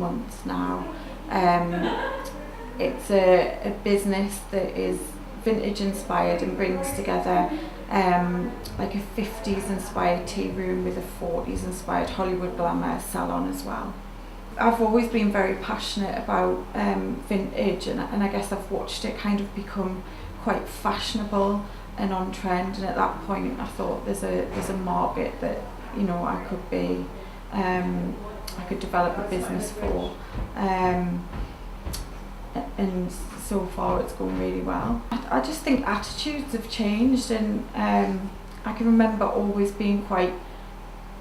months now. It's a business that is vintage inspired and brings together like a 50s inspired tea room with a 40s inspired Hollywood glamour salon as well. I've always been very passionate about vintage, and I guess I've watched it kind of become quite fashionable and on trend, and at that point I thought there's a market that, you know, I could develop a business for, and so far it's going really well. I just think attitudes have changed, and I can remember always being quite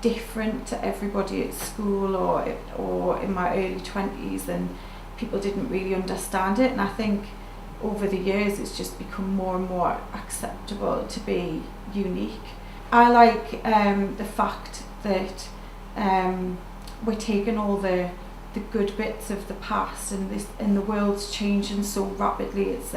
different to everybody at school or in my early 20s, and people didn't really understand it, and I think over the years it's just become more and more acceptable to be unique. I like the fact that we're taking all the good bits of the past, and the world's changing so rapidly. It's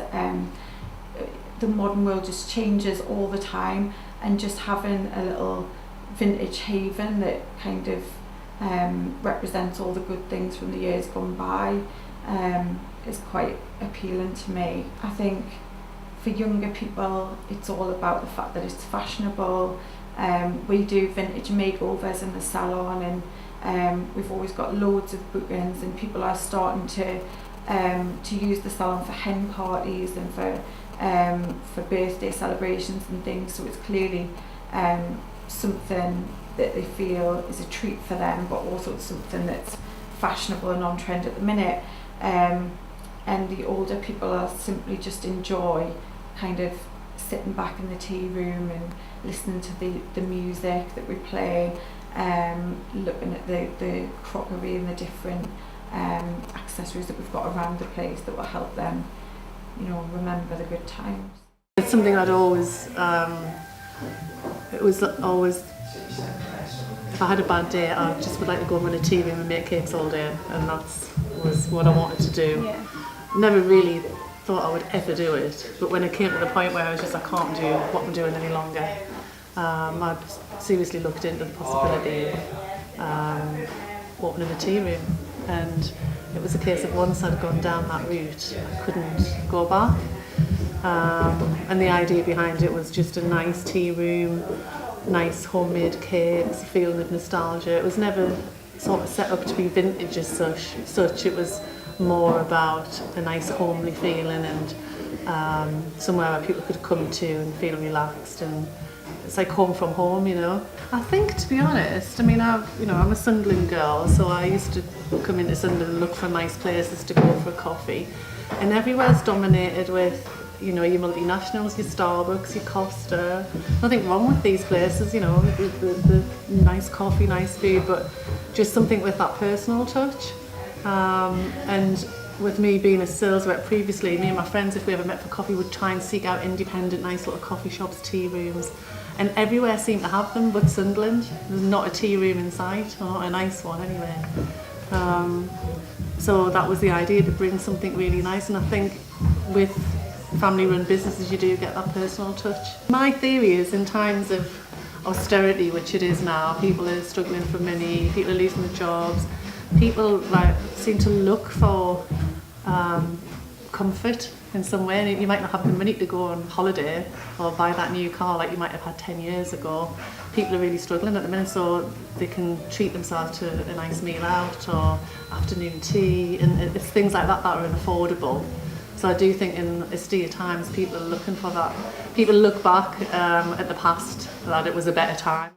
the modern world just changes all the time, and just having a little vintage haven that kind of represents all the good things from the years gone by is quite appealing to me. I think for younger people it's all about the fact that it's fashionable. We do vintage makeovers in the salon, and we've always got loads of bookings, and people are starting to use the salon for hen parties and for birthday celebrations and things, so it's clearly something that they feel is a treat for them, but also it's something that's fashionable and on trend at the minute. And the older people are simply just enjoy kind of sitting back in the tea room and listening to the music that we play, looking at the crockery and the different accessories that we've got around the place that will help them, you know, remember the good times. It's something I'd always, it was always, if I had a bad day, I just would like to go and run a tea room and make cakes all day, and that was what I wanted to do. Yeah. Never really thought I would ever do it, but when it came to the point where I was just, I can't do what I'm doing any longer, I seriously looked into the possibility of opening a tea room, and it was a case of once I'd gone down that route, I couldn't go back. And the idea behind it was just a nice tea room, nice homemade cakes, a feeling of nostalgia. It was never sort of set up to be vintage as such. It was more about a nice homely feeling, and somewhere where people could come to and feel relaxed, and it's like home from home, you know. I think, to be honest, I mean, I'm a Sunderland girl, so I used to come into Sunderland and look for nice places to go for a coffee, and everywhere's dominated with, you know, your multinationals, your Starbucks, your Costa. Nothing wrong with these places, you know, the nice coffee, nice food, but just something with that personal touch. And with me being a sales rep previously, me and my friends, if we ever met for coffee, would try and seek out independent, nice little coffee shops, tea rooms, and everywhere seemed to have them, but Sunderland, there's not a tea room in sight, or not a nice one anyway. So that was the idea, to bring something really nice, and I think with family-run businesses you do get that personal touch. My theory is, in times of austerity, which it is now, people are struggling for money, people are losing their jobs, people seem to look for comfort in some way, and you might not have the money to go on holiday or buy that new car like you might have had 10 years ago. People are really struggling at the minute, so they can treat themselves to a nice meal out or afternoon tea, and it's things like that that are affordable. So I do think in austere times people are looking for that. People look back at the past, that it was a better time.